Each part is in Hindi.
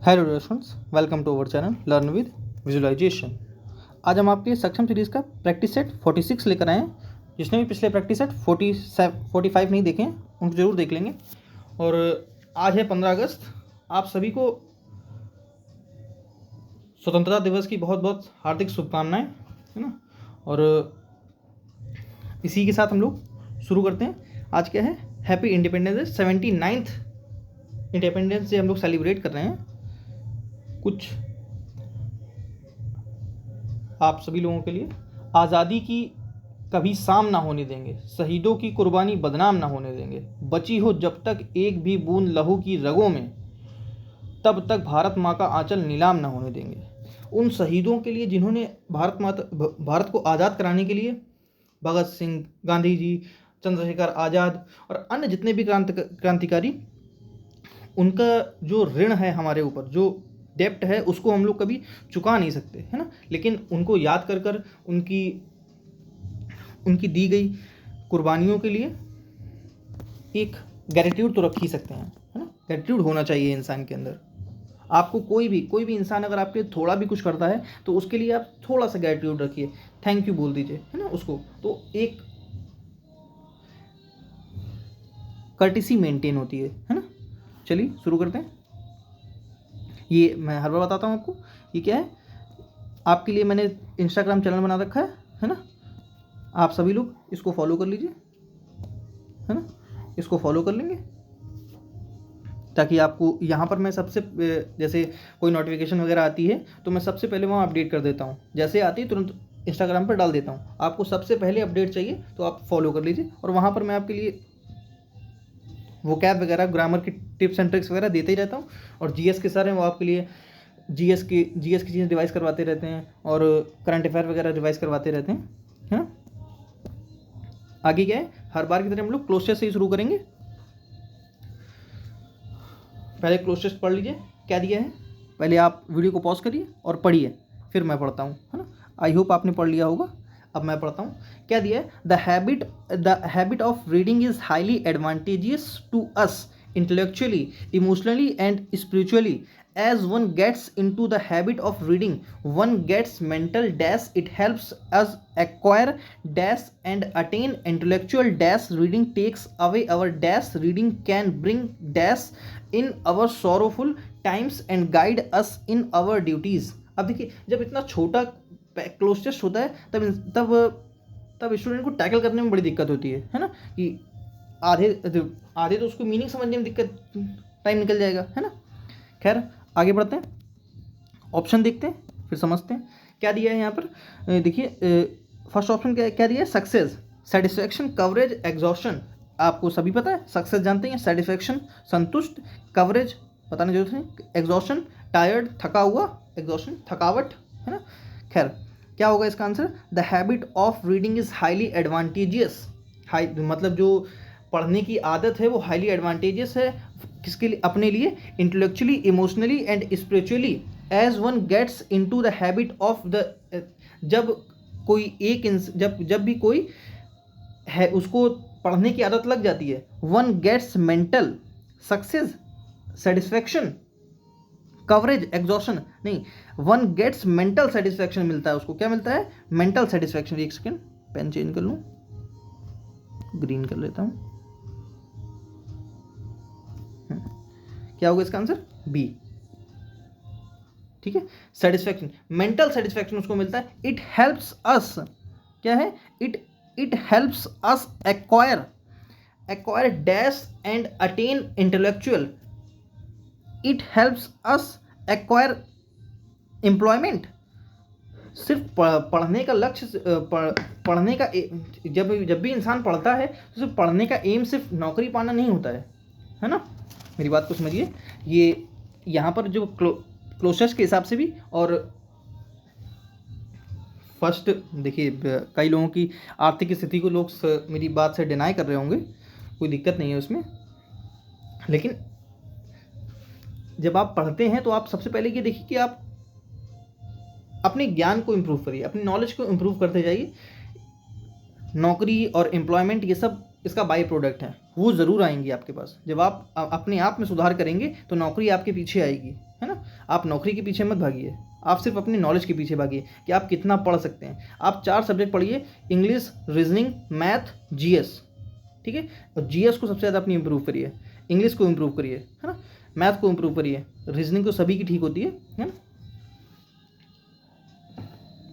Hello students, welcome to our channel learn with visualisation. आज हम आपके लिए सक्षम सीरीज़ का प्रैक्टिस सेट 46 लेकर आए हैं। जिसने भी पिछले प्रैक्टिस सेट 45 नहीं देखे हैं उनको जरूर देख लेंगे। और आज है 15 अगस्त। आप सभी को स्वतंत्रता दिवस की बहुत बहुत हार्दिक शुभकामनाएं, है ना। और इसी के साथ हम लोग शुरू करते हैं। आज क्या है? Happy independence day, 79th independence day हम लोग सेलिब्रेट कर रहे हैं। कुछ आप सभी लोगों के लिए, आज़ादी की कभी शाम ना होने देंगे, शहीदों की कुर्बानी बदनाम ना होने देंगे, बची हो जब तक एक भी बूंद लहू की रगों में, तब तक भारत माँ का आंचल नीलाम ना होने देंगे। उन शहीदों के लिए जिन्होंने भारत को आज़ाद कराने के लिए भगत सिंह, गांधी जी, चंद्रशेखर आज़ाद और अन्य जितने भी क्रांतिकारी, उनका जो ऋण है हमारे ऊपर, जो डेप्ट है, उसको हम लोग कभी चुका नहीं सकते, है ना। लेकिन उनको याद कर कर उनकी दी गई कुर्बानियों के लिए एक ग्रैटिट्यूड तो रख ही सकते हैं, है ना। ग्रैटिट्यूड होना चाहिए इंसान के अंदर। आपको कोई भी इंसान अगर आपके लिए थोड़ा भी कुछ करता है तो उसके लिए आप थोड़ा सा ग्रैटिट्यूड रखिए, थैंक यू बोल दीजिए, है ना उसको। तो एक कर्टिसी मेंटेन होती है ना। चलिए शुरू करते हैं। ये मैं हर बार बताता हूँ आपको, ये क्या है। आपके लिए मैंने इंस्टाग्राम चैनल बना रखा है ना। आप सभी लोग इसको फॉलो कर लीजिए, है ना। इसको फॉलो कर लेंगे ताकि आपको यहाँ पर मैं सबसे, जैसे कोई नोटिफिकेशन वगैरह आती है तो मैं सबसे पहले वहाँ अपडेट कर देता हूँ। जैसे आती है तुरंत इंस्टाग्राम पर डाल देता हूँ। आपको सबसे पहले अपडेट चाहिए तो आप फॉलो कर लीजिए। और वहाँ पर मैं आपके लिए वोकैब वगैरह, ग्रामर की टिप्स एंड ट्रिक्स वगैरह देते ही रहता हूँ। और जीएस के सारे वो आपके लिए जीएस की चीज़ें रिवाइज करवाते रहते हैं और करंट अफेयर वगैरह रिवाइज करवाते रहते हैं, है ना। आगे क्या है, हर बार की तरह हम लोग क्लोज टेस्ट से ही शुरू करेंगे। पहले क्लोज टेस्ट पढ़ लीजिए, क्या दिया है। पहले आप वीडियो को पॉज करिए और पढ़िए, फिर मैं पढ़ता हूँ, है ना। आई होप आपने पढ़ लिया होगा। अब मैं पढ़ता हूँ, क्या दिया है। The habit of reading is highly advantageous to us intellectually, emotionally and spiritually. As one gets into the habit of reading, one gets mental dash, it helps us acquire dash and attain intellectual dash. Reading takes away our dash, reading can bring dash in our sorrowful times and guide us in our duties. अब देखिए, जब इतना छोटा क्लोज टेस्ट होता है तब स्टूडेंट को टैकल करने में बड़ी दिक्कत होती है ना। कि आधे तो उसको मीनिंग समझने में दिक्कत, टाइम निकल जाएगा, है ना। खैर आगे बढ़ते हैं, ऑप्शन देखते हैं फिर समझते हैं क्या दिया है यहाँ पर। देखिए, फर्स्ट ऑप्शन क्या दिया है। Success, satisfaction, courage, exhaustion. आपको सभी पता है, सक्सेस जानते हैं, सेटिस्फैक्शन संतुष्ट, कवरेज बताने जरूरत नहीं, एग्जॉशन टायर्ड थका हुआ, एग्जॉशन थकावट, है ना। खैर क्या होगा इसका answer. The habit of reading is highly advantageous. मतलब जो पढ़ने की आदत है वो हाईली एडवांटेजियस है। किसके लिए? अपने लिए, intellectually, emotionally and spiritually. As one gets into the habit of the, जब भी कोई है उसको पढ़ने की आदत लग जाती है, one gets mental success, satisfaction, courage, exhaustion नहीं, वन गेट्स मेंटल सेटिस्फैक्शन मिलता है उसको। क्या मिलता है? Mental satisfaction. एक सेकेंड, पेन चेंज कर लूँ, ग्रीन कर लेता हूँ। क्या होगा इसका आंसर? बी, ठीक है। सेटिस्फैक्शन, मेंटल सेटिस्फैक्शन उसको मिलता है। इट हेल्प्स अस, क्या है? It helps us acquire dash and attain intellectual. It helps us acquire employment. सिर्फ पढ़ने का लक्ष्य, पढ़ने का जब भी इंसान पढ़ता है तो सिर्फ पढ़ने का एम सिर्फ नौकरी पाना नहीं होता है ना। मेरी बात को समझिए। ये यहाँ पर जो क्लोजर्स के हिसाब से भी, और फर्स्ट देखिए, कई लोगों की आर्थिक स्थिति को लोग मेरी बात से डिनाई कर रहे होंगे, कोई दिक्कत नहीं है उसमें। लेकिन जब आप पढ़ते हैं तो आप सबसे पहले ये देखिए कि आप अपने ज्ञान को इम्प्रूव करिए, अपनी नॉलेज को इम्प्रूव करते जाइए। नौकरी और एम्प्लॉयमेंट ये सब इसका बाई प्रोडक्ट है, वो ज़रूर आएंगी आपके पास। जब आप अपने आप में सुधार करेंगे तो नौकरी आपके पीछे आएगी, है ना। आप नौकरी के पीछे मत भागिए, आप सिर्फ अपनी नॉलेज के पीछे भागिए कि आप कितना पढ़ सकते हैं। आप 4 सब्जेक्ट पढ़िए, इंग्लिश, रीजनिंग, मैथ, जीएस, ठीक है। और जीएस को सबसे ज़्यादा अपनी इंप्रूव करिए, इंग्लिश को इंप्रूव करिए, है ना, मैथ को इंप्रूव करिए, रीजनिंग तो सभी की ठीक होती है ना।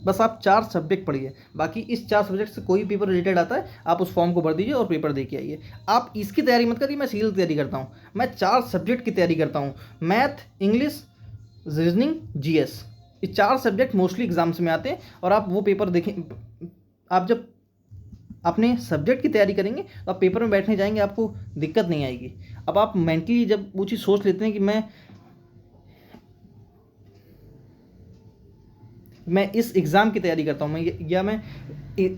बस आप 4 सब्जेक्ट पढ़िए, बाकी इस 4 सब्जेक्ट से कोई पेपर रिलेटेड आता है आप उस फॉर्म को भर दीजिए और पेपर दे के आइए। आप इसकी तैयारी मत करिए मैं सीरियल की तैयारी करता हूँ, मैं 4 सब्जेक्ट की तैयारी करता हूँ, मैथ, इंग्लिश, रीजनिंग, जीएस। ये 4 सब्जेक्ट मोस्टली एग्जाम्स में आते हैं और आप वो पेपर देखें। आप जब अपने सब्जेक्ट की तैयारी करेंगे तो आप पेपर में बैठने जाएंगे, आपको दिक्कत नहीं आएगी। अब आप मेंटली जब वो चीज़ सोच लेते हैं कि मैं इस एग्ज़ाम की तैयारी करता हूँ, मैं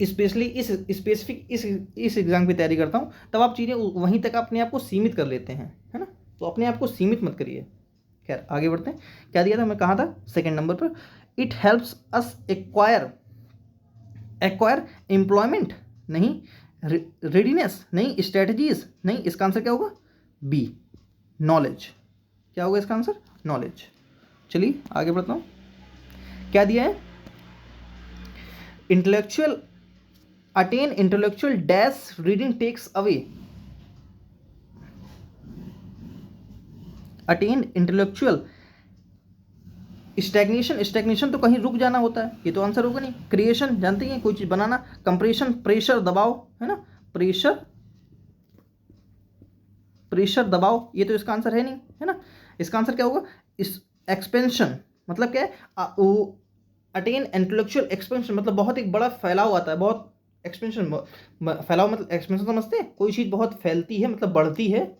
स्पेशली इस स्पेसिफिक इस एग्ज़ाम की तैयारी करता हूँ, तब आप चीज़ें वहीं तक अपने आप को सीमित कर लेते हैं, है ना। तो अपने आप को सीमित मत करिए। खैर आगे बढ़ते हैं। क्या दिया था, मैं कहाँ था, सेकंड नंबर पर। It helps us acquire employment, नहीं, रेडीनेस नहीं, स्ट्रेटजीज नहीं, इसका आंसर क्या होगा, बी, नॉलेज। क्या होगा इसका आंसर, नॉलेज। चलिए आगे बढ़ता हूँ। क्या दिया है, intellectual attain intellectual dash reading takes away, attain intellectual stagnation तो कहीं रुक जाना होता है, ये तो आंसर होगा नहीं। क्रिएशन जानते हैं, कोई चीज बनाना। कंप्रेशन प्रेशर दबाव, है ना, प्रेशर दबाव, ये तो इसका आंसर है नहीं, है ना। इसका आंसर क्या होगा, इस एक्सपेंशन मतलब क्या है, वो अटेन इंटेलेक्चुअल एक्सपेंशन मतलब बहुत एक बड़ा फैलाव आता है, बहुत एक्सपेंशन, फैलाव मतलब एक्सपेंशन समझते हैं, कोई चीज़ बहुत फैलती है मतलब बढ़ती है,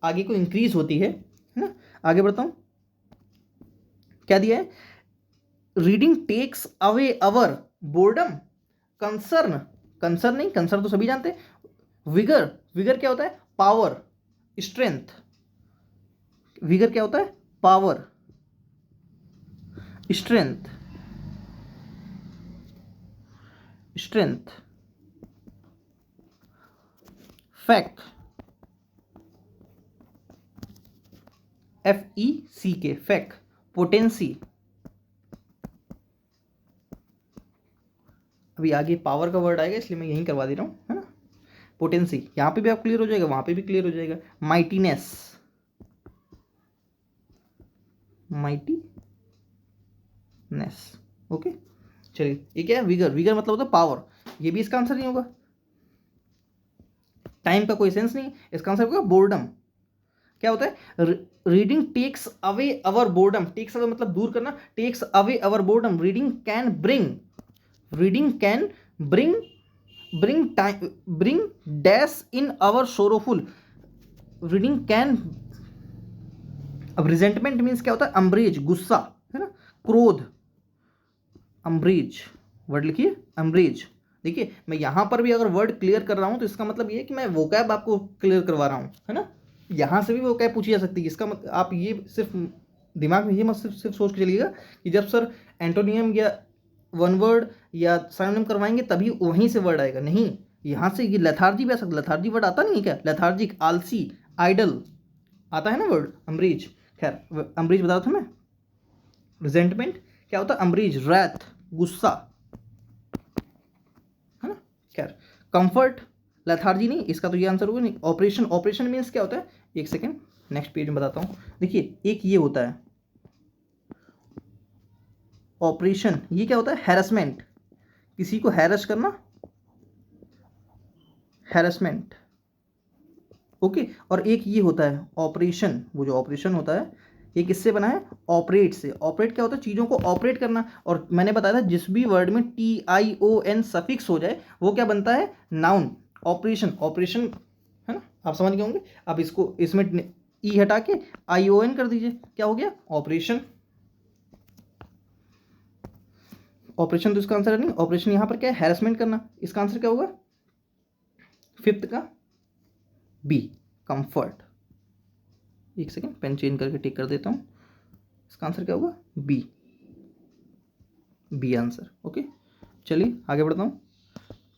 आगे को इंक्रीज होती है ना। आगे बढ़ता हूँ। क्या दिया है, reading takes away our boredom, concern नहीं, कंसर्न तो सभी जानते हैं। विगर क्या होता है, पावर, स्ट्रेंथ। विगर क्या होता है, power, strength. Fact, FECK, fact. Potency, अभी आगे पावर का वर्ड आएगा इसलिए मैं यहीं करवा दे रहा हूँ, है ना। पोटेंसी, यहाँ पे भी आप क्लियर हो जाएगा, वहाँ पे भी क्लियर हो जाएगा। Mightiness, okay. चलिए ये क्या है, विगर मतलब होता है पावर, ये भी इसका आंसर नहीं होगा। टाइम का कोई सेंस नहीं, इसका आंसर होगा बोर्डम। क्या होता है, reading takes away our boredom, takes away मतलब दूर करना, takes away our boredom. Reading can bring dash in our sorrowful, reading can. अब रिजेंटमेंट मीन्स क्या होता है, अम्ब्रेज, गुस्सा, है ना, क्रोध, अम्ब्रेज, वर्ड लिखिए, अम्ब्रेज। देखिए मैं यहाँ पर भी अगर वर्ड क्लियर कर रहा हूँ तो इसका मतलब ये है कि मैं वोकैब आपको क्लियर करवा रहा हूँ, है ना। यहाँ से भी वोकैब पूछी जा सकती है, इसका मतलब आप ये सिर्फ दिमाग में ये मत सिर्फ सोच के चलिएगा कि जब सर एंटोनियम या वन वर्ड या सिनोनिम करवाएंगे तभी वहीं से वर्ड आएगा, नहीं। यहाँ से ये लेथार्जी भी आ सकता, लेथार्जी वर्ड आता नहीं है क्या, लेथार्जिक, आलसी, आइडल, आता है ना वर्ड, अम्ब्रेज। खैर अम्ब्रेज बता था मैं। रिजेंटमेंट क्या होता है, अम्ब्रेज, रैथ, गुस्सा, है ना। खैर कंफर्ट, लेथार्जी नहीं, इसका तो ये आंसर होगा नहीं। ऑपरेशन मीन्स क्या होता है, एक सेकेंड नेक्स्ट पेज में बताता हूँ। देखिए एक ये होता है ऑपरेशन, ये क्या होता है, हैरेसमेंट, किसी को हैरेस करना, हैरेसमेंट, ओके। और एक ये होता है ऑपरेशन, वो जो ऑपरेशन होता है ये किससे बना है, ऑपरेट से। ऑपरेट क्या होता है, चीज़ों को ऑपरेट करना। और मैंने बताया था जिस भी वर्ड में TION सफिक्स हो जाए वो क्या बनता है, नाउन। ऑपरेशन, है ना, आप समझ गए होंगे। अब इसको इसमें ई हटा के ION कर दीजिए, क्या हो गया, ऑपरेशन। ऑपरेशन तो इसका आंसर है नहीं, ऑपरेशन यहाँ पर क्या है, हैरेसमेंट करना, इसका आंसर क्या होगा, फिफ्थ का बी, कंफर्ट। एक सेकेंड पेन चेंज करके टिक कर देता हूँ, इसका आंसर क्या होगा, बी आंसर, ओके। चलिए आगे बढ़ता हूँ।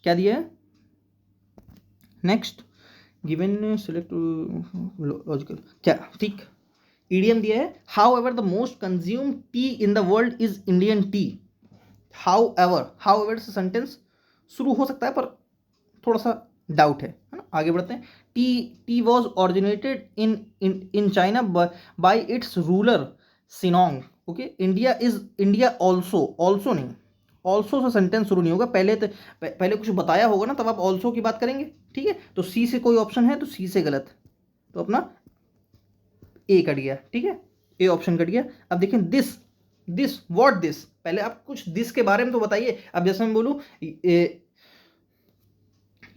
क्या दिया है, नेक्स्ट गिवन सेलेक्ट लॉजिकल, क्या, ठीक। ईडीएम दिया है, how ever the most consume T in the world is Indian T. How ever से सेंटेंस शुरू हो सकता है पर थोड़ा सा डाउट है ना। आगे बढ़ते हैं। Tea was originated in China by its ruler Shennong. Okay, India also नहीं, ऑल्सो से सेंटेंस शुरू नहीं होगा, पहले कुछ बताया होगा ना, तब आप ऑल्सो की बात करेंगे। ठीक है, तो सी से कोई ऑप्शन है तो सी से गलत, तो अपना ए कट गया। ठीक है, ए ऑप्शन कट गया। अब देखिए दिस व्हाट दिस, पहले आप कुछ दिस के बारे में तो बताइए। अब जैसे मैं बोलूँ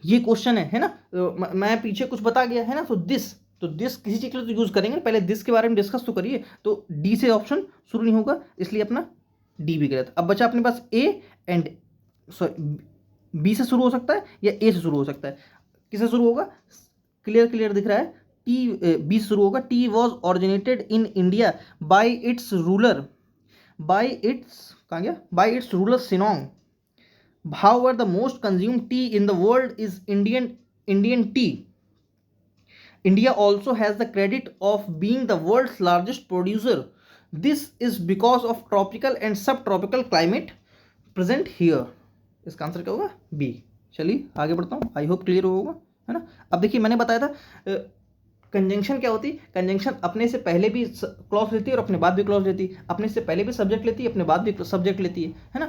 ये क्वेश्चन है ना, तो मैं पीछे कुछ बता गया है ना, तो दिस किसी चीज़ के लिए तो यूज़ करेंगे, पहले दिस के बारे में डिस्कस तो करिए। तो डी से ऑप्शन शुरू नहीं होगा, इसलिए अपना डी भी गलत। अब बचा अपने पास ए एंड सॉरी बी से शुरू हो सकता है या ए से शुरू हो सकता है। किससे शुरू होगा, क्लियर दिख रहा है, टी बी से शुरू होगा। Tea was originated in India by its ruler Shennong. However, the most consumed tea in the world is Indian tea. India also has the credit of being the world's largest producer. This is because of tropical and subtropical climate present here. इसका आंसर क्या होगा, बी। चलिए आगे बढ़ता हूँ, आई होप क्लियर होगा, है ना। अब देखिए मैंने बताया था कंजंक्शन क्या होती है। कंजंक्शन अपने से पहले भी क्लॉज लेती है और अपने बाद भी क्लॉज लेती है, अपने से पहले भी सब्जेक्ट लेती है, अपने बाद भी सब्जेक्ट लेती है ना।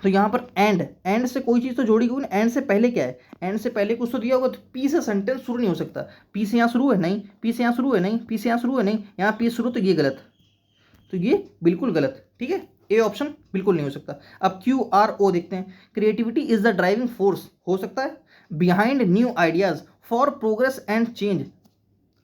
तो यहाँ पर एंड से कोई चीज़ तो जोड़ी गई ना। एंड से पहले क्या है, एंड से पहले कुछ तो दिया होगा, तो पी से सेंटेंस शुरू नहीं हो सकता। पी से यहाँ शुरू है नहीं, पी से यहाँ शुरू है नहीं, पी से यहाँ शुरू है नहीं, यहाँ पी शुरू, तो ये गलत, तो ये बिल्कुल गलत। ठीक है, ए ऑप्शन बिल्कुल नहीं हो सकता। अब QRO देखते हैं। Creativity is the driving force, हो सकता है, behind new ideas for progress and change.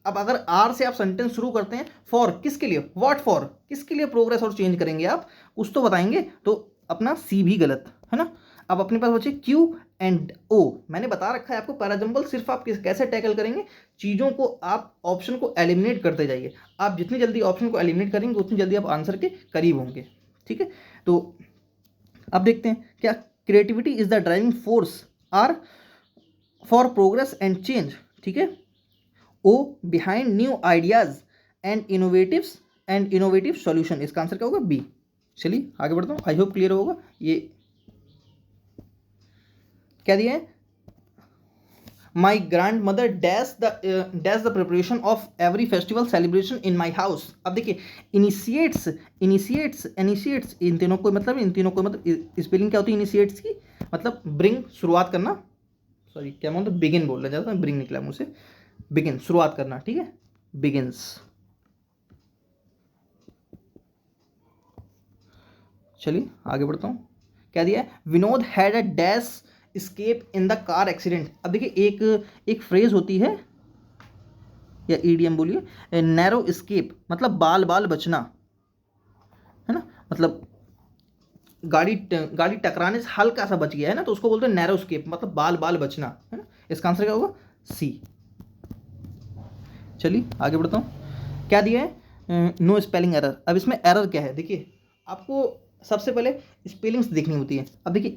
अब अगर आर से आप सेंटेंस शुरू करते हैं, फॉर किसके लिए, व्हाट फॉर किसके लिए प्रोग्रेस और चेंज करेंगे आप, कुछ तो बताएंगे, तो अपना सी भी गलत, है ना। अब अपने पास बचे Q एंड O। मैंने बता रखा है आपको पैराजम्बल सिर्फ आप कैसे टैकल करेंगे, चीज़ों को आप ऑप्शन को एलिमिनेट करते जाइए। आप जितनी जल्दी ऑप्शन को एलिमिनेट करेंगे उतनी जल्दी आप आंसर के करीब होंगे। ठीक है, तो अब देखते हैं क्या creativity is the driving force, are for progress and change. ठीक है, O behind new ideas and innovative solution, इसका आंसर क्या होगा, बी। चलिए आगे बढ़ता हूँ, आई होप क्लियर होगा। ये क्या दिया है, my grand mother dash the preparation of every festival celebration in my house. अब देखिए इनिशिएट्स इन तीनों को मतलब स्पेलिंग क्या होती है इनिशिएट्स की, मतलब ब्रिंग, शुरुआत करना, सॉरी क्या मतलब बिगिन बोल रहा जाता है, ब्रिंग निकला मुझसे, बिगिन शुरुआत करना। ठीक है, बिगिन्स। चलिए आगे बढ़ता हूँ, क्या दिया है, Vinod had a dash escape in the car accident. अब देखिए एक फ्रेज होती है या ईडीएम बोलिए, नैरो स्केप, मतलब बाल बचना, है ना, मतलब गाड़ी टकराने से हल्का सा बच गया है ना, तो उसको बोलते हैं नैरो स्केप, मतलब बाल बचना, है ना। इसका आंसर क्या होगा, सी। चलिए आगे बढ़ता हूँ, क्या दिया है, नो स्पेलिंग एरर। अब इसमें एरर क्या है, देखिए आपको सबसे पहले स्पेलिंग्स देखनी होती है। अब देखिए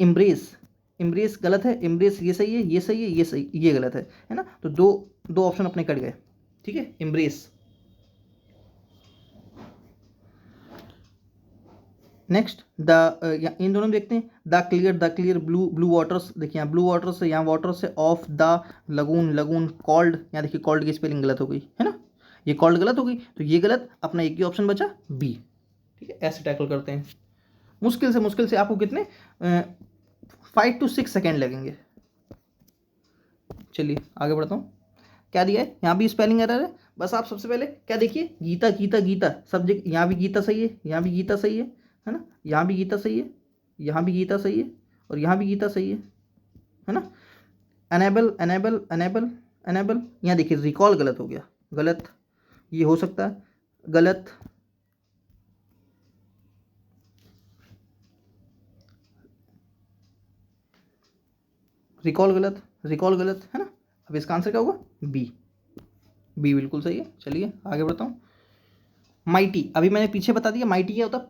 इम्ब्रेस गलत है, इम्ब्रेस ये सही है, ये सही है, ये सही, ये गलत है ना, तो दो ऑप्शन अपने कट गए। ठीक है, इम्ब्रेस। नेक्स्ट इन दोनों में देखते हैं, द क्लियर ब्लू वाटर्स। देखिए यहाँ ब्लू वाटर से, यहाँ वाटर से, ऑफ द लगून कॉल्ड, यहाँ देखिए कॉल्ड की स्पेलिंग गलत हो गई है ना, ये कॉल्ड गलत हो गई, तो ये गलत, अपना एक ही ऑप्शन बचा बी। ठीक है, ऐसे टैकल करते हैं। मुश्किल से आपको कितने 5 to 6 सेकेंड लगेंगे। चलिए आगे बढ़ता हूँ, क्या दिया है, यहाँ भी स्पेलिंग एरर है। बस आप सबसे पहले क्या देखिए, गीता सब्जेक्ट, यहाँ भी गीता सही है, यहाँ भी गीता सही है ना, यहाँ भी गीता सही है, यहाँ भी गीता सही है, और यहाँ भी गीता सही है ना। अनेबल, यहाँ देखिए रिकॉल गलत हो गया, गलत, ये हो सकता है गलत, रिकॉल गलत है ना। अब इसका आंसर क्या होगा, बी बिल्कुल सही है। चलिए आगे बढ़ता हूँ, माइटी, अभी मैंने पीछे बता दिया, माइटी क्या होता है,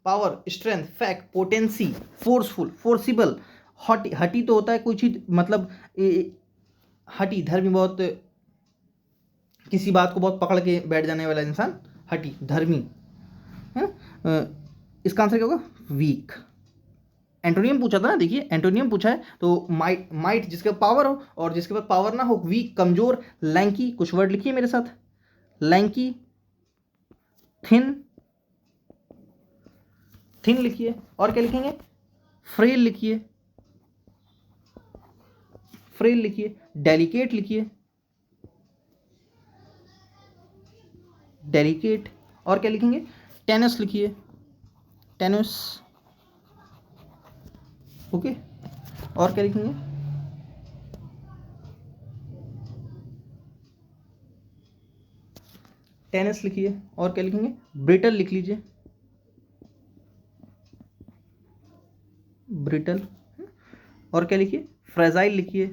power, strength, fact, potency, forceful, forcible. हटी तो होता है कोई चीज़, मतलब हटी इधर भी बहुत किसी बात को बहुत पकड़ के बैठ जाने वाला इंसान हठी, धर्मी, है ना। इसका आंसर क्या होगा? वीक। एंटोनियम पूछा था ना, देखिए एंटोनियम पूछा है तो माइट, माइट जिसके पास पावर हो और जिसके पास पावर ना हो, वीक कमजोर, लैंकी, कुछ वर्ड लिखिए मेरे साथ, लैंकी, थिन, थिन लिखिए, और क्या लिखेंगे? फ्रेल लिखिए, फ्रेल लिखिए, डेलिकेट लिखिए, डेलिकेट, और क्या लिखेंगे? टेनस लिखिए, टेनस, ओके, और क्या लिखेंगे? टेनस लिखिए, और क्या लिखेंगे? ब्रिटल लिख लीजिए, ब्रिटल, और क्या लिखिए? फ्रेजाइल लिखिए,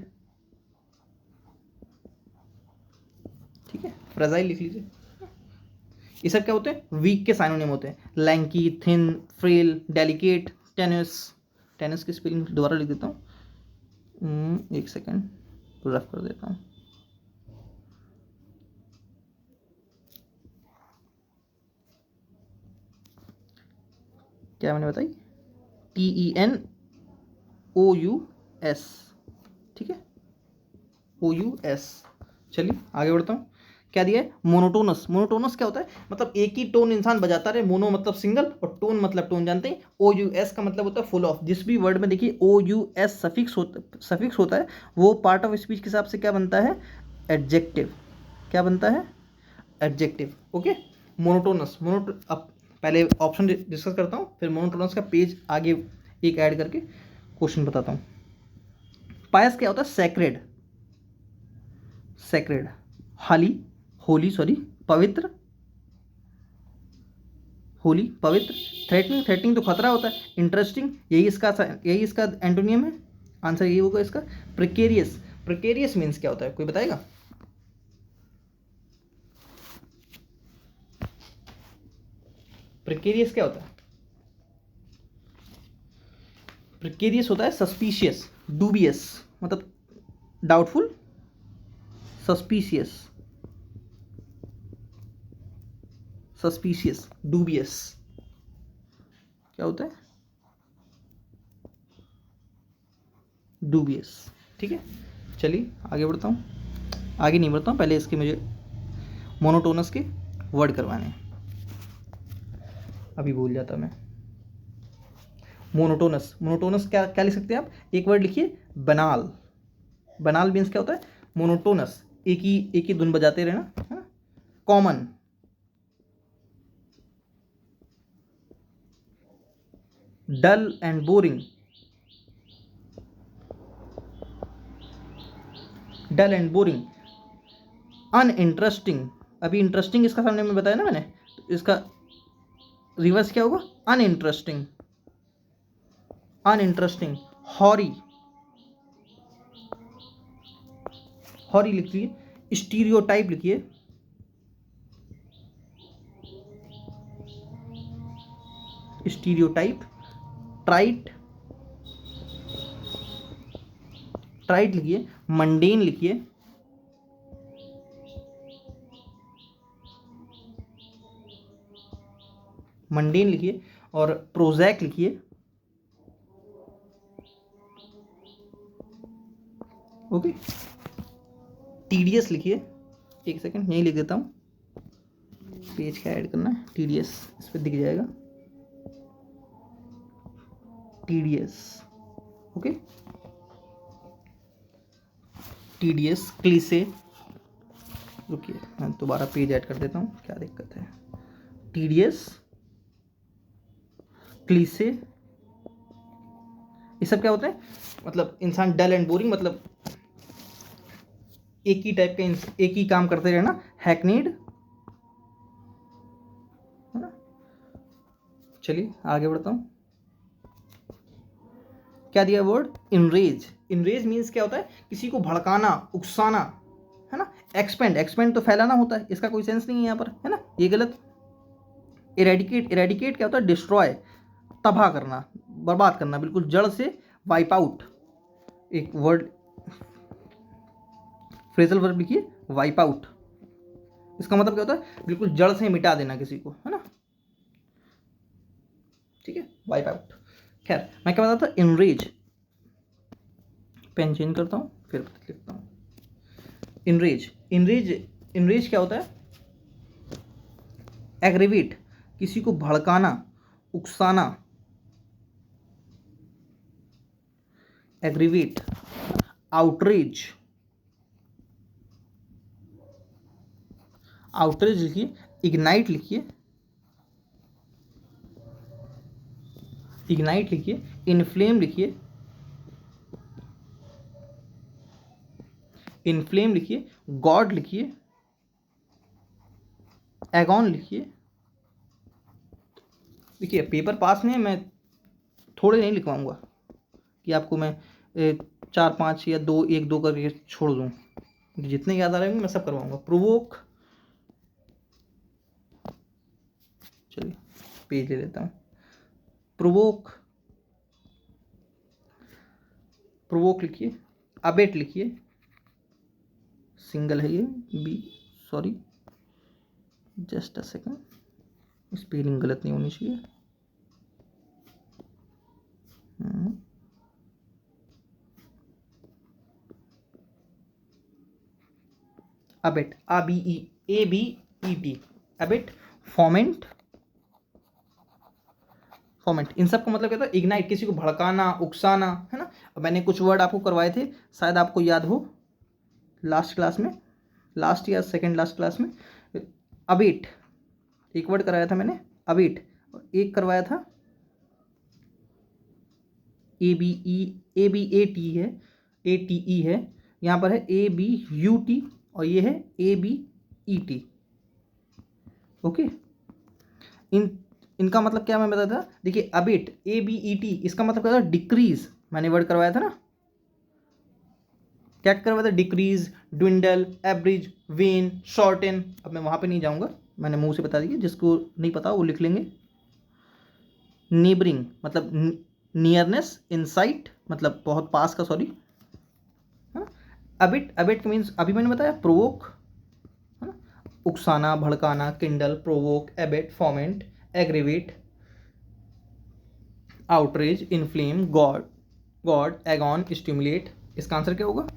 ठीक है, फ्रेजाइल लिख लीजिए। ये सब क्या होते हैं? वीक के साइनोनिम होते हैं, लैंकी, थिन, फ्रेल, डेलिकेट, टेनस। टेनस की स्पेलिंग दोबारा लिख देता हूँ, एक सेकेंड, रफ कर देता हूँ। क्या मैंने बताई? TENOUS, ठीक है, OUS। चलिए आगे बढ़ता हूँ। क्या दिया है? मोनोटोनस। मोनोटोनस क्या होता है? मतलब एक ही टोन इंसान बजाता रहे, मोनो मतलब सिंगल और टोन मतलब टोन जानते हैं। OUS का मतलब होता है फुल ऑफ। जिस भी वर्ड में देखिए OUS सफिक्स होता है वो पार्ट ऑफ स्पीच के हिसाब से क्या बनता है? एडजेक्टिव। क्या बनता है? Adjective, okay. मोनोटोनस, अब पहले ऑप्शन डिस्कस करता हूँ, फिर मोनोटोनस का पेज आगे एक ऐड करके क्वेश्चन बताता हूँ। पायस क्या होता है? सैक्रेड, सैक्रेड, होली सॉरी, पवित्र, होली, पवित्र। थ्रेटनिंग, थ्रेटनिंग तो खतरा होता है। इंटरेस्टिंग, यही इसका एंटोनियम है, आंसर यही होगा इसका। प्रिकेरियस, प्रिकेरियस मीन्स क्या होता है? कोई बताएगा? प्रिकेरियस क्या होता है? प्रिकेरियस होता है सस्पिशियस, डूबियस मतलब डाउटफुल, सस्पिशियस, सस्पिशियस, डूबियस क्या होता है? डूबियस, ठीक है। चलिए आगे बढ़ता हूँ, आगे नहीं बढ़ता हूँ, पहले इसके मुझे मोनोटोनस के वर्ड करवाने हैं, अभी भूल जाता मैं। मोनोटोनस, मोनोटोनस क्या क्या लिख सकते हैं आप? एक वर्ड लिखिए, बनाल। बनाल मीन्स क्या होता है? मोनोटोनस, एक ही धुन बजाते रहना, है ना। Common, dull and boring, dull and boring, uninteresting. अभी इंटरेस्टिंग इसका सामने में बताया ना मैंने, तो इसका रिवर्स क्या होगा? Uninteresting, uninteresting. हॉरी, हॉरी लिखिए। स्टीरियोटाइप लिखिए, स्टीरियोटाइप। ट्राइट, ट्राइट लिखिए। मंडेन लिखिए, मंडेन लिखिए। और प्रोजैक लिखिए, ओके। टीडियस लिखिए, एक सेकंड यहीं लिख देता हूँ, पेज क्या ऐड करना है, टीडीएस इस पर दिख जाएगा, टीडीएस, ओके। टीडीएस, क्लीसे, रुकिए मैं दोबारा पेज ऐड कर देता हूँ, क्या दिक्कत है। टीडीएस, क्लीसे, ये सब क्या होता है? मतलब इंसान डल एंड बोरिंग, मतलब एक ही टाइप का एक ही काम करते रहना। हैकनीड, है ना। चलिए आगे बढ़ता हूँ। क्या दिया वर्ड? इनरेज। इनरेज मीन्स क्या होता है? किसी को भड़काना, उकसाना, है ना। एक्सपेंड, एक्सपेंड तो फैलाना होता है, इसका कोई सेंस नहीं है यहाँ पर, है ना, ये गलत। इरेडिकेट, इरेडिकेट क्या होता है? डिस्ट्रॉय, तबाह करना, बर्बाद करना, बिल्कुल जड़ से, वाइप आउट। एक वर्ड फ्रेजल वर्ब लिखिए, वाइप आउट, इसका मतलब क्या होता है, बिल्कुल जड़ से मिटा देना किसी को, है ना, ठीक है, वाइप आउट। खैर मैं क्या बताता था, इनरेज, पेन चेंज करता हूँ फिर लिखता हूँ। इनरेज, इनरेज क्या होता है, एग्रीवेट, किसी को भड़काना, उकसाना, एग्रीवेट, आउटरेज, आउटरेज लिखिए, इग्नाइट लिखिए, इग्नाइट लिखिए, इनफ्लेम लिखिए, इनफ्लेम लिखिए, गॉड लिखिए, एगॉन लिखिए। देखिए पेपर पास में मैं थोड़े नहीं लिखवाऊंगा कि आपको मैं 4-5 या 1-2 करके छोड़ दूँ, जितने याद आ रहे होंगे मैं सब करवाऊंगा। प्रोवोक, चलिए पेज ले लेता हूँ। प्रोवोक, प्रोवोक लिखिए, अबेट लिखिए, सिंगल है ये B, sorry just a second, spelling गलत नहीं होनी चाहिए। Abet, ABET, abet, foment, foment, इन सब का मतलब क्या था, इग्नाइट, किसी को भड़काना, उकसाना, है ना। अब मैंने कुछ वर्ड आपको करवाए थे, शायद आपको याद हो, लास्ट क्लास में, लास्ट या सेकंड लास्ट क्लास में, अबेट एक वर्ड कराया था मैंने, अबेट, एक करवाया था ABET है, ATE है, यहाँ पर है ABUT और ये है ABET। ओके, इनका मतलब क्या मैं बताया था, देखिए अबेट, ABET, इसका मतलब क्या था, डिक्रीज, मैंने वर्ड करवाया था ना, क्या करवाया था, decrease, dwindle, average, when, shorten. अब मैं वहाँ पे नहीं जाऊँगा, मैंने मुंह से बता दिया, जिसको नहीं पता वो लिख लेंगे। नेबरिंग मतलब नियरनेस, इनसाइट मतलब बहुत पास का, सॉरी, है ना। अबिट, अबिट मीन्स अभी मैंने बताया प्रोवोक, है ना, उकसाना, भड़काना, kindle, provoke, abet, foment, aggravate, outrage, inflame, goad, egg on, stimulate. इसका आंसर क्या होगा,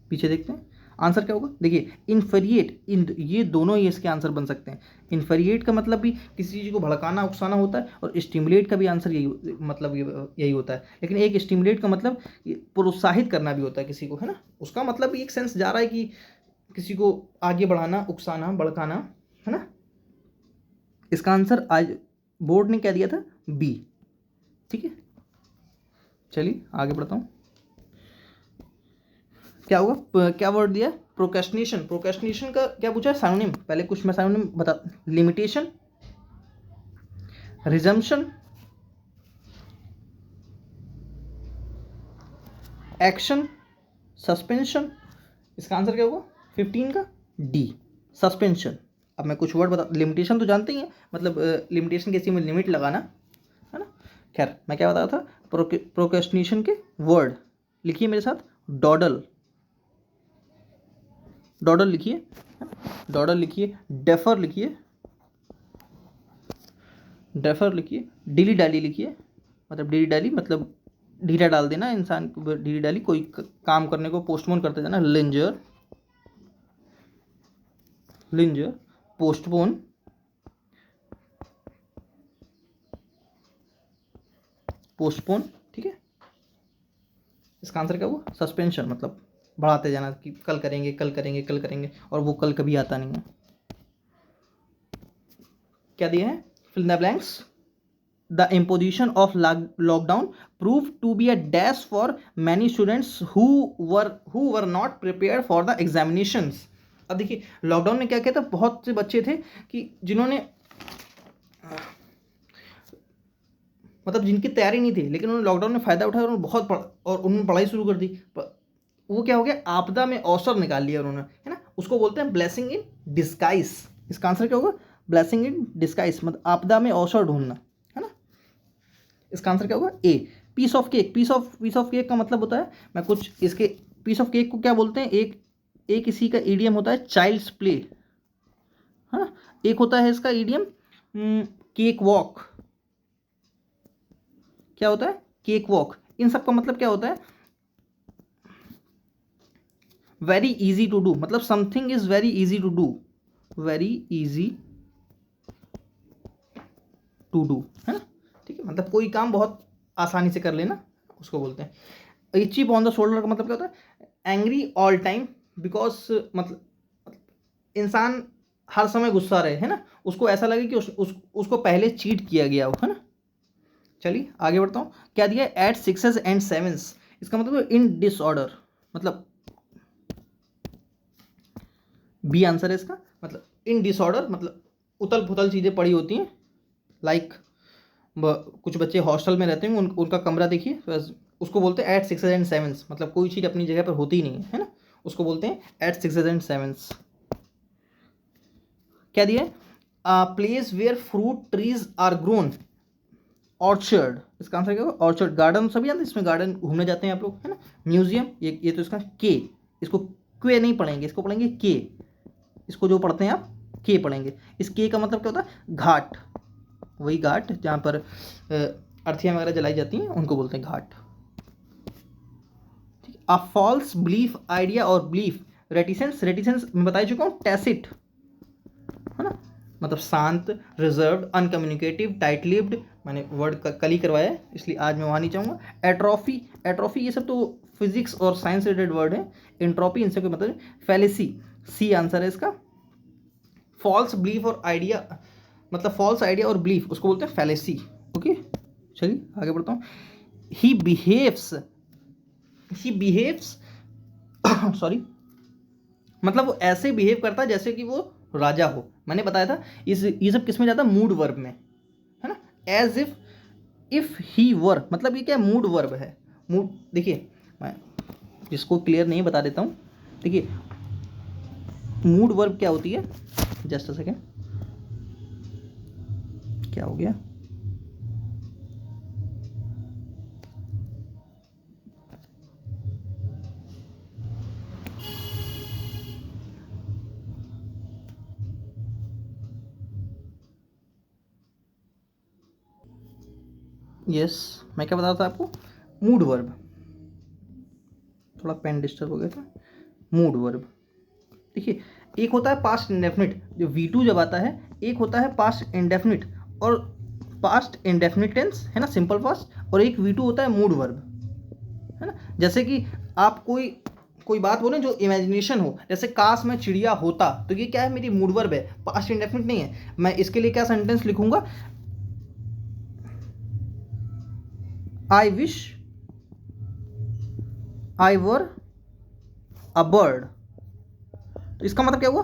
पीछे देखते हैं आंसर क्या होगा। देखिए इन्फरिएट, ये दोनों ही इसके आंसर बन सकते हैं। इन्फरिएट का मतलब भी किसी चीज़ को भड़काना, उकसाना होता है, और स्टिमुलेट का भी आंसर यही मतलब यही होता है। लेकिन एक स्टिमुलेट का मतलब प्रोत्साहित करना भी होता है किसी को, है ना, उसका मतलब भी एक सेंस जा रहा है कि किसी को आगे बढ़ाना, उकसाना, भड़काना, है ना। इसका आंसर आज बोर्ड ने क्या दिया था, बी, ठीक है। चलिए आगे बढ़ता हूँ, क्या होगा, क्या वर्ड दिया, प्रोक्रेस्टिनेशन। प्रोक्रेस्टिनेशन का क्या पूछा है, साइनोनिम, पहले कुछ मैं साइनोनिम बता, लिमिटेशन, रिजम्पशन, एक्शन, सस्पेंशन। इसका आंसर क्या होगा 15 का डी, सस्पेंशन। अब मैं कुछ वर्ड बता, लिमिटेशन तो जानते ही हैं, मतलब लिमिटेशन किसी में लिमिट लगाना, है ना। खैर मैं क्या बताया था, प्रोक्रेस्टिनेशन के वर्ड लिखिए मेरे साथ, डॉडल, डॉडल लिखिए, डॉडल लिखिए, डेफर लिखिए, डेफर लिखिए, डिली डाली लिखिए, मतलब डिली डाली मतलब ढीला डाल देना, इंसान को ढीली डाली, कोई काम करने को पोस्टपोन करते जाना, लिंजर, लिंजर, पोस्टपोन, पोस्टपोन, ठीक है। इसका आंसर क्या हुआ, सस्पेंशन, मतलब बढ़ाते जाना कि कल करेंगे, कल करेंगे, कल करेंगे, और वो कल कभी आता नहीं है। क्या दिया है, fill in the blanks, the imposition of lockdown proved to be a dash for many students who were not prepared for the examinations। अब देखिए लॉकडाउन ने क्या किया था, बहुत से बच्चे थे कि जिन्होंने मतलब जिनकी तैयारी नहीं थी, लेकिन उन्होंने लॉकडाउन में फ़ायदा उठाया, और उन्होंने पढ़ाई शुरू कर दी। वो क्या हो गया, आपदा में अवसर निकाल लिया उन्होंने, है ना, उसको बोलते हैं ब्लेसिंग इन डिस्गाइज। इसका आंसर क्या होगा, ब्लेसिंग इन डिस्गाइज, मतलब आपदा में अवसर ढूंढना, है ना। इसका आंसर क्या होगा, A, piece of cake. Piece of cake का मतलब होता है, मैं कुछ इसके, पीस ऑफ केक को क्या बोलते हैं, एक इसी का ईडियम होता है, चाइल्ड्स प्ले, है ना। एक होता है इसका ईडियम केक वॉक। क्या होता है? Cake walk. इन सब का मतलब क्या होता है? वेरी इजी टू डू, मतलब something is very easy to do, very easy to do, है ना। ठीक है, मतलब कोई काम बहुत आसानी से कर लेना, उसको बोलते हैं। इची ऑन द शोल्डर का मतलब क्या होता है? एंग्री ऑल टाइम, बिकॉज मतलब इंसान हर समय गुस्सा रहे, है ना, उसको ऐसा लगे कि उसको पहले चीट किया गया हो, है ना। चलिए आगे बढ़ता हूँ। क्या दिया? एट सिक्सेस एंड सेवंस, इसका मतलब इन डिसऑर्डर, मतलब बी आंसर है इसका। मतलब इन डिसऑर्डर मतलब उतल पुतल चीज़ें पड़ी होती हैं, लाइक कुछ बच्चे हॉस्टल में रहते हैं, उनका कमरा देखिए, उसको बोलते हैं एट सिक्सेस एंड सेवंस, मतलब कोई चीज़ अपनी जगह पर होती ही नहीं है ना, उसको बोलते हैं एट सिक्सेस एंड सेवंस। क्या दिया? Place where fruit trees are grown, orchard, इसका आंसर क्या होगा? ऑर्चर्ड। गार्डन सभी जानते हैं, इसमें गार्डन घूमने जाते हैं आप लोग, है ना। म्यूजियम, ये तो इसका के, इसको क्वे नहीं पढ़ेंगे, इसको पढ़ेंगे के, इसको जो पढ़ते हैं आप के पढ़ेंगे। इस के का मतलब क्या होता है? घाट, वही घाट जहाँ पर अर्थियाँ वगैरह जलाई जाती हैं, उनको बोलते हैं घाट। ठीक है। अ फॉल्स बिलीफ, आइडिया और बिलीफ, रेटिसेंस, रेटिसेंस मैं बता चुका हूँ, टैसिट, है ना, मतलब शांत, रिजर्व्ड, अनकम्युनिकेटिव, टाइट लिप्ड, मैंने वर्ड कल ही करवाया है इसलिए आज मैं वहाँ नहीं चाहूँगा। एट्रॉफी, एट्रॉफी ये सब तो फिजिक्स और साइंस रिलेटेड वर्ड है। एंट्रोपी इनसे कोई मतलब। फैलेसी, सी आंसर है इसका। फॉल्स बिलीफ और आइडिया, मतलब फॉल्स आइडिया और बिलीफ, उसको बोलते हैं फैलेसी। ओके, चलिए आगे बढ़ता हूँ। ही बिहेव्स सॉरी, मतलब वो ऐसे बिहेव करता है जैसे कि वो राजा हो। मैंने बताया था ये सब किस में जाता है? मूड वर्ब में, है ना। एज इफ ही वर, मतलब ये क्या मूड वर्ब है। मूड, देखिए मैं जिसको क्लियर नहीं बता देता हूँ। देखिए मूड वर्ब क्या होती है, जस्ट अ सेकेंड, क्या हो गया? यस, मैं क्या बता रहा था आपको? मूड वर्ब, थोड़ा पेन डिस्टर्ब हो गया था। मूड वर्ब, देखिए एक होता है पास्ट इंडेफिनिट, जो V2 जब आता है, एक होता है पास्ट इंडेफिनिट और पास्ट इंडेफिनिट टेंस, है ना, सिंपल पास्ट, और एक V2 होता है मूड वर्ब, है ना। जैसे कि आप कोई बात बोलें जो इमेजिनेशन हो, जैसे काश मैं चिड़िया होता, तो ये क्या है? मेरी मूड वर्ब है, पास्ट इंडेफिनिट नहीं है। मैं इसके लिए क्या सेंटेंस लिखूंगा? I wish I were a bird. तो इसका मतलब क्या हुआ?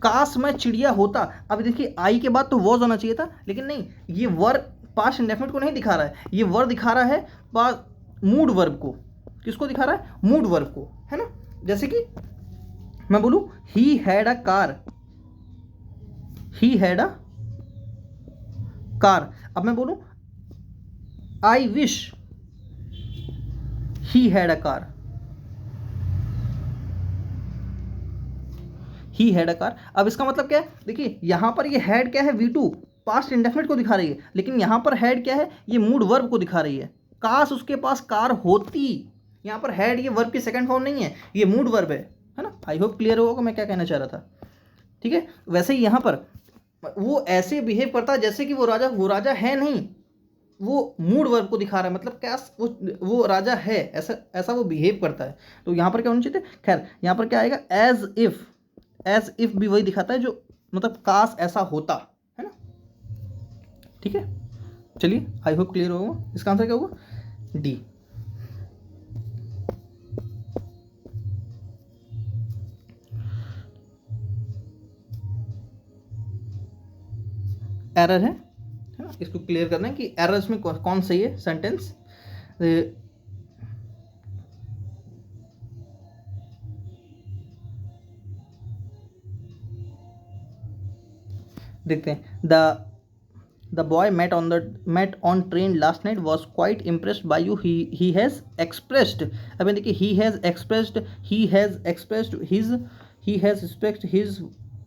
काश मैं चिड़िया होता। अब देखिए आई के बाद तो वॉज होना चाहिए था, लेकिन नहीं, ये वर पास्ट इंडेफिनिट को नहीं दिखा रहा है, ये वर दिखा रहा है मूड वर्ब को। किसको दिखा रहा है? मूड वर्ब को, है ना। जैसे कि मैं बोलूं he had a car, he had a car. अब मैं बोलूं I wish he had a car, he had a car. अब इसका मतलब क्या है? देखिए यहां पर ये हैड क्या है? V2 पास्ट इंडेफिनिट को दिखा रही है, लेकिन यहां पर हैड क्या है? ये मूड वर्ब को दिखा रही है। काश उसके पास कार होती, यहां पर हैड ये वर्ब की सेकंड फॉर्म नहीं है, ये मूड वर्ब है ना। आई होप क्लियर होगा मैं क्या कहना चाह रहा था। ठीक है, वैसे ही यहां पर वो ऐसे बिहेव करता है जैसे कि वो राजा है नहीं, वो मूड वर्ब को दिखा रहा है, मतलब क्या वो राजा है, ऐसा ऐसा वो बिहेव करता है। तो यहाँ पर क्या होना चाहिए थे? खैर यहाँ पर क्या आएगा? एज इफ भी वही दिखाता है जो, मतलब काश ऐसा होता, है ना। ठीक है, चलिए आई होप क्लियर होगा। इसका आंसर क्या होगा? डी। एरर है ना, इसको क्लियर करना है कि एरर में कौन सही है सेंटेंस। देखते हैं। The boy met on train last night was quite impressed by you. He has expressed, अब देखिए he has expressed his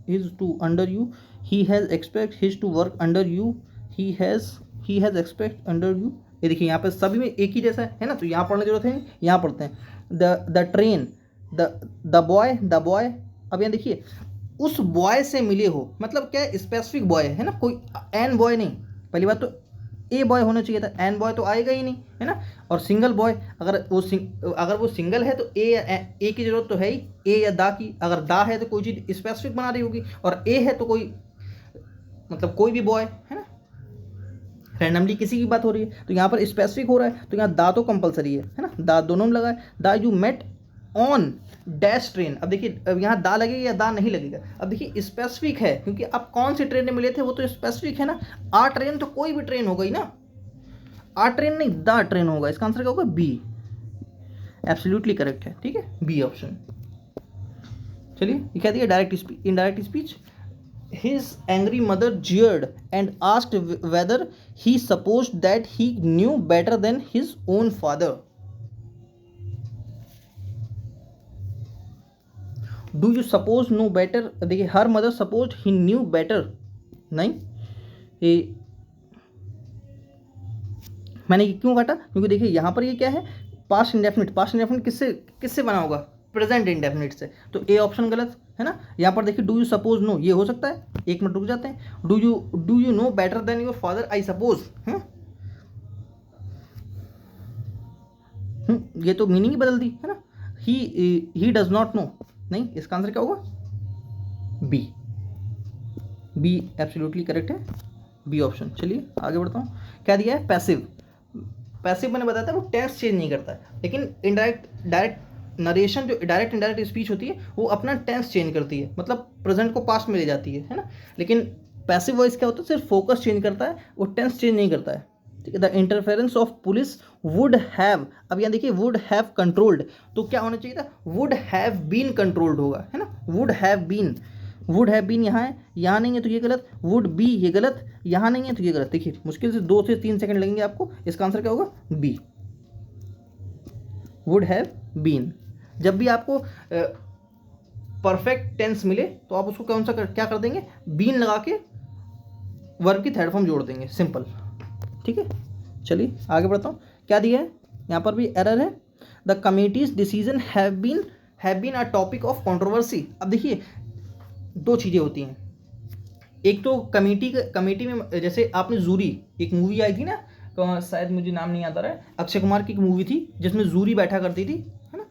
his to under you, he has expect his to work under you, he has expect under you। ये देखिए यहाँ पे सभी में एक ही जैसा है ना, तो यहाँ पढ़ने की जरूरत है, यहाँ पढ़ते हैं the train, the boy, the boy. अब यहाँ देखिए उस बॉय से मिले हो, मतलब क्या स्पेसिफिक बॉय है ना, कोई एन बॉय नहीं। पहली बात तो ए बॉय होना चाहिए था, एन बॉय तो आएगा ही नहीं है ना। और सिंगल बॉय, अगर वो सिंगल है तो ए की जरूरत तो है ही, ए या दा की। अगर दा है तो कोई चीज़ स्पेसिफिक बना रही होगी, और ए है तो कोई मतलब कोई भी बॉय है ना, रैंडमली किसी की बात हो रही है। तो यहाँ पर स्पेसिफिक हो रहा है, तो यहाँ दा तो कंपलसरी है ना, दा दोनों में लगा है। The you met on dash train. अब देखिए अब यहाँ दा लगेगा या दा नहीं लगेगा। अब देखिए स्पेसिफिक है, क्योंकि आप कौन सी ट्रेन में मिले थे वो तो स्पेसिफिक है ना। आ ट्रेन तो कोई भी ट्रेन हो गई ना, आ ट्रेन नहीं दा ट्रेन होगा। इसका आंसर क्या होगा? बी, एब्सोल्युटली करेक्ट है। ठीक है, बी ऑप्शन। चलिए ये क्या दिया, direct speech, indirect speech. His angry mother jeered and asked whether he supposed that he knew better than his own father. Do you suppose know better? देखिए her mother supposed he knew better, नहीं ये मैंने क्यों काटा, क्योंकि देखिए यहाँ पर ये क्या है, पास्ट इंडेफिनिट। पास्ट इंडेफिनिट किससे बना होगा? प्रेजेंट इंडेफिनिट से। तो ए ऑप्शन गलत है ना। यहाँ पर देखिए डू यू सपोज नो, ये हो सकता है, एक मिनट रुक जाते हैं। Do you know better than your father I suppose, ये तो मीनिंग ही बदल दी है ना। ही डज नॉट नो, नहीं, इसका आंसर क्या होगा? बी, बी एब्सोल्युटली करेक्ट है, बी ऑप्शन। चलिए आगे बढ़ता हूँ। क्या दिया है? पैसिव। पैसिव मैंने बताया था वो टेंस चेंज नहीं करता है, लेकिन डायरेक्ट नरेशन, जो डायरेक्ट इनडायरेक्ट स्पीच होती है वो अपना टेंस चेंज करती है, मतलब प्रेजेंट को पास्ट में ले जाती है ना। लेकिन पैसिव वॉइस क्या होता है? सिर्फ फोकस चेंज करता है, वो टेंस चेंज नहीं करता है। ठीक है, the interference of police would have, अब यहाँ देखिए वुड हैव कंट्रोल्ड, तो क्या होना चाहिए था? वुड हैव बीन कंट्रोल्ड होगा है ना। वुड हैव बीन यहाँ है, यहाँ नहीं है तो ये गलत। वुड बी, ये गलत, यहाँ नहीं है तो ये गलत। देखिए मुश्किल से 2 से 3 सेकंड लगेंगे आपको। इसका आंसर क्या होगा? B, would have been. जब भी आपको परफेक्ट टेंस मिले तो आप उसको कौन सा क्या कर देंगे? बीन लगा के वर्ब की थर्ड फॉर्म जोड़ देंगे, सिंपल। ठीक है, चलिए आगे बढ़ता हूँ। क्या दिया है? यहाँ पर भी एरर है। The committee's decision have been a topic of controversy. अब देखिए 2 चीज़ें होती हैं। एक तो कमेटी में, जैसे आपने जूरी, एक मूवी आई थी ना, शायद मुझे नाम नहीं आता रहा है, अक्षय कुमार की एक मूवी थी जिसमें जूरी बैठा करती थी है ना,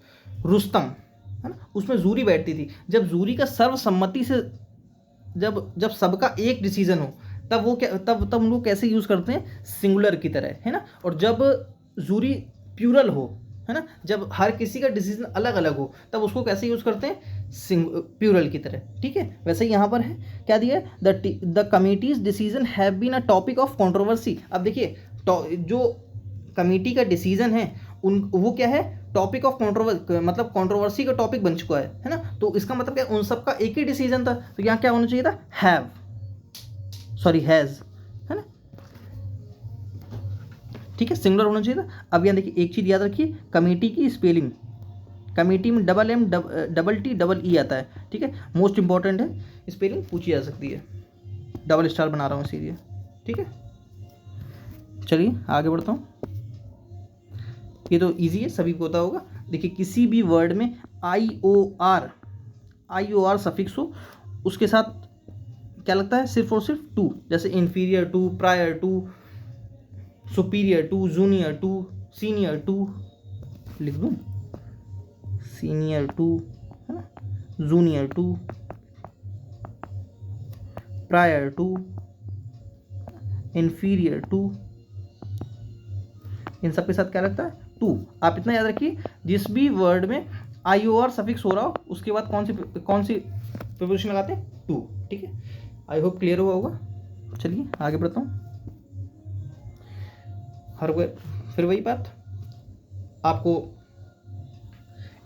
रुस्तम है ना, उसमें जूरी बैठती थी। जब जूरी का सर्वसम्मति से जब सबका एक डिसीजन हो, तब वो क्या, तब हम लोग कैसे यूज़ करते हैं? सिंगुलर की तरह है ना। और जब जूरी प्लूरल हो है ना, जब हर किसी का डिसीजन अलग अलग हो, तब उसको कैसे यूज़ करते हैं? प्लूरल की तरह। ठीक है, वैसे ही यहाँ पर है। क्या दिया है? The committee's decision have been a topic of controversy. अब देखिए जो कमेटी का डिसीजन है वो क्या है? टॉपिक ऑफ कंट्रोवर्सी, मतलब कंट्रोवर्सी का टॉपिक बन चुका है ना। तो इसका मतलब क्या? उन सबका एक ही डिसीजन था, तो यहाँ क्या होना चाहिए था? हैव, सॉरी हैज़ है ना। ठीक है, सिंगुलर होना चाहिए था। अब यहाँ देखिए एक चीज़ याद रखिए, कमेटी की स्पेलिंग, कमेटी में double M double T double E आता है। ठीक है, मोस्ट इंपॉर्टेंट है, स्पेलिंग पूछी जा सकती है। डबल स्टार बना रहा हूँ इसीलिए। ठीक है, चलिए आगे बढ़ता हूँ। ये तो इजी है, सभी को पता होगा। देखिए किसी भी वर्ड में आई ओ आर सफिक्स हो, उसके साथ क्या लगता है? सिर्फ और सिर्फ टू। जैसे inferior to, prior to, superior to, junior to, senior to, लिख दूँ सीनियर टू है ना, junior to, prior to, inferior to, इन सब के साथ क्या लगता है? टू। आप इतना याद रखिए, जिस भी वर्ड में आई ओ आर सफिक्स हो रहा हो उसके बाद कौन सी प्रीपोजिशन लगाते हैं? टू। ठीक है, आई होप क्लियर हुआ होगा। चलिए आगे बढ़ता हूँ। फिर वही बात, आपको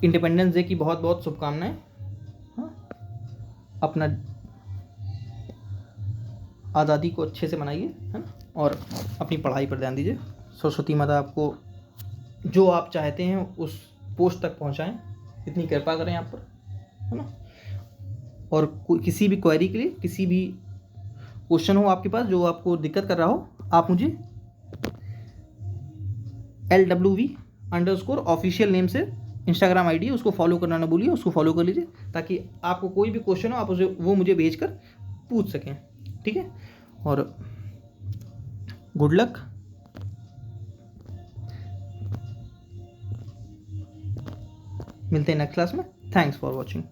इंडिपेंडेंस डे की बहुत बहुत शुभकामनाएं। अपना आज़ादी को अच्छे से मनाइए है ना, और अपनी पढ़ाई पर ध्यान दीजिए। सरस्वती माता आपको जो आप चाहते हैं उस पोस्ट तक पहुंचाएं, इतनी कृपा करें आप पर है ना। और किसी भी क्वेरी के लिए, किसी भी क्वेश्चन हो आपके पास जो आपको दिक्कत कर रहा हो, आप मुझे LWV_ऑफिशियल नेम से इंस्टाग्राम आईडी है, उसको फॉलो करना ना भूलिए, उसको फॉलो कर लीजिए ताकि आपको कोई भी क्वेश्चन हो आप उसे वो मुझे भेज कर पूछ सकें। ठीक है, और गुड लक। मिलते हैं नेक्स्ट क्लास में। Thanks for watching.